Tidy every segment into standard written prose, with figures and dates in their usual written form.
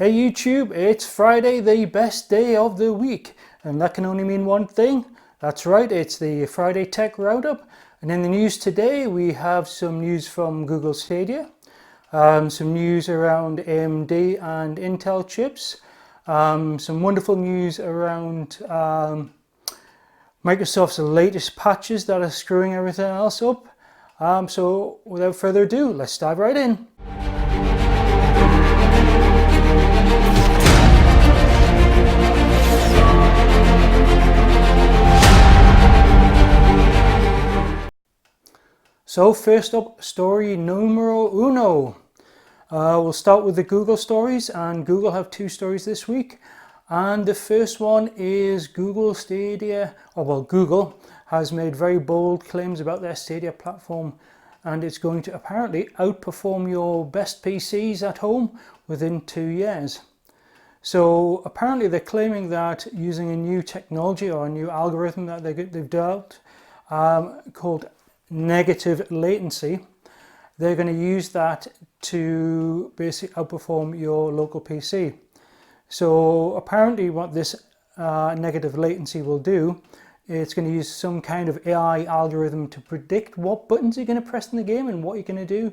Hey YouTube, it's Friday, the best day of the week, and that can only mean one thing. That's right, it's the Friday Tech Roundup. And in the news today we have some news from Google Stadia, some news around AMD and Intel chips, some wonderful news around Microsoft's latest patches that are screwing everything else up. So without further ado, let's dive right in. So first up, story numero uno. We'll start with the Google stories, and Google have two stories this week. And the first one is Google Stadia, Google has made very bold claims about their Stadia platform, and it's going to apparently outperform your best PCs at home within 2 years. So apparently they're claiming that using a new technology or a new algorithm that they've developed called negative latency, they're going to use that to basically outperform your local PC. So apparently what this negative latency will do, it's going to use some kind of AI algorithm to predict what buttons you're going to press in the game and what you're going to do,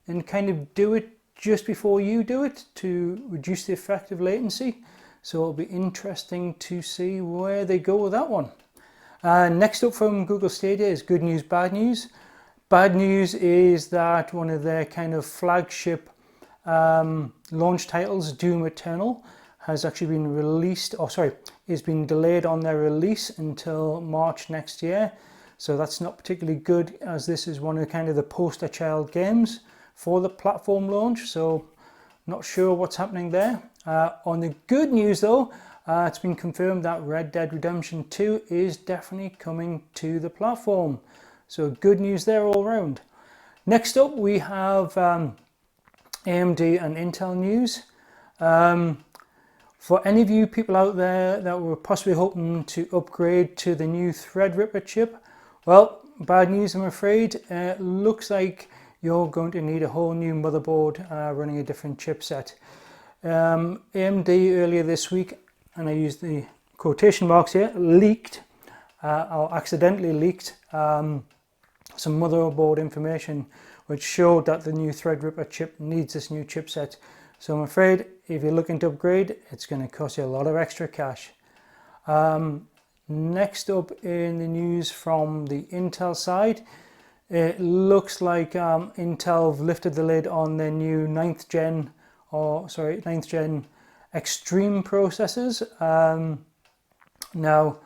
and kind of do it just before you do it to reduce the effective latency. So it'll be interesting to see where they go with that one. Next up from Google Stadia is good news, bad news. Bad news is that one of their kind of flagship launch titles, Doom Eternal, has actually been released, is being delayed on their release until March next year. So that's not particularly good, as this is one of the poster child games for the platform launch. So not sure what's happening there. On the good news though, it's been confirmed that Red Dead Redemption 2 is definitely coming to the platform. So good news there all around. Next up we have AMD and Intel news. For any of you people out there that were possibly hoping to upgrade to the new ThreadRipper chip, well, bad news I'm afraid. It looks like you're going to need a whole new motherboard running a different chipset. AMD earlier this week, and I use the quotation marks here, leaked or accidentally leaked some motherboard information which showed that the new ThreadRipper chip needs this new chipset. So I'm afraid if you're looking to upgrade, it's going to cost you a lot of extra cash. Next up in the news from the Intel side, it looks like Intel have lifted the lid on their new 9th gen Extreme processors. Now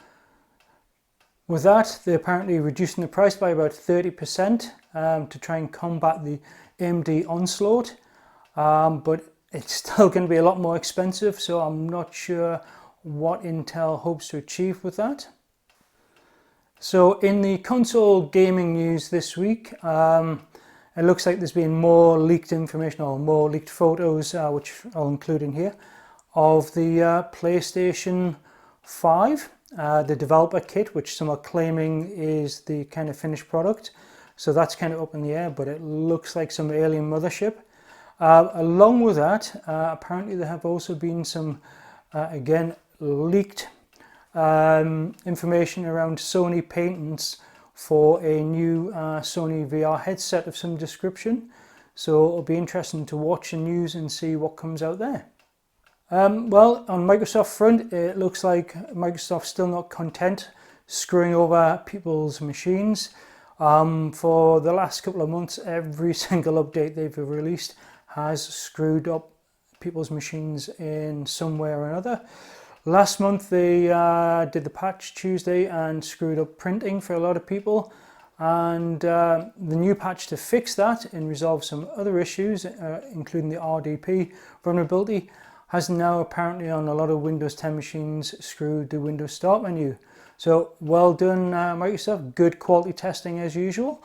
with that, they're apparently reducing the price by about 30% to try and combat the AMD onslaught, but it's still going to be a lot more expensive, so I'm not sure what Intel hopes to achieve with that. So in the console gaming news this week, it looks like there's been more leaked information or more leaked photos, which I'll include in here, of the PlayStation 5, the developer kit, which some are claiming is the kind of finished product. So that's kind of up in the air, but it looks like some alien mothership. Along with that, apparently there have also been some, again, leaked information around Sony patents for a new Sony VR headset of some description. So it'll be interesting to watch the news and see what comes out there. Well, on Microsoft front, it looks like Microsoft's still not content screwing over people's machines. For the last couple of months, every single update they've released has screwed up people's machines in some way or another. Last month they did the patch Tuesday and screwed up printing for a lot of people, and the new patch to fix that and resolve some other issues, including the RDP vulnerability, has now apparently on a lot of Windows 10 machines screwed the Windows Start menu. So well done Microsoft, good quality testing as usual.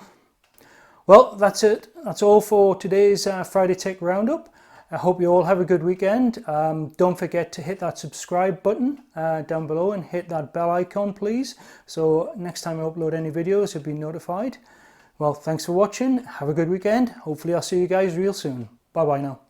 Well, that's it. That's all for today's Friday Tech Roundup. I hope you all have a good weekend. Don't forget to hit that subscribe button down below and hit that bell icon, please. So next time I upload any videos, you'll be notified. Well, thanks for watching. Have a good weekend. Hopefully I'll see you guys real soon. Bye bye now.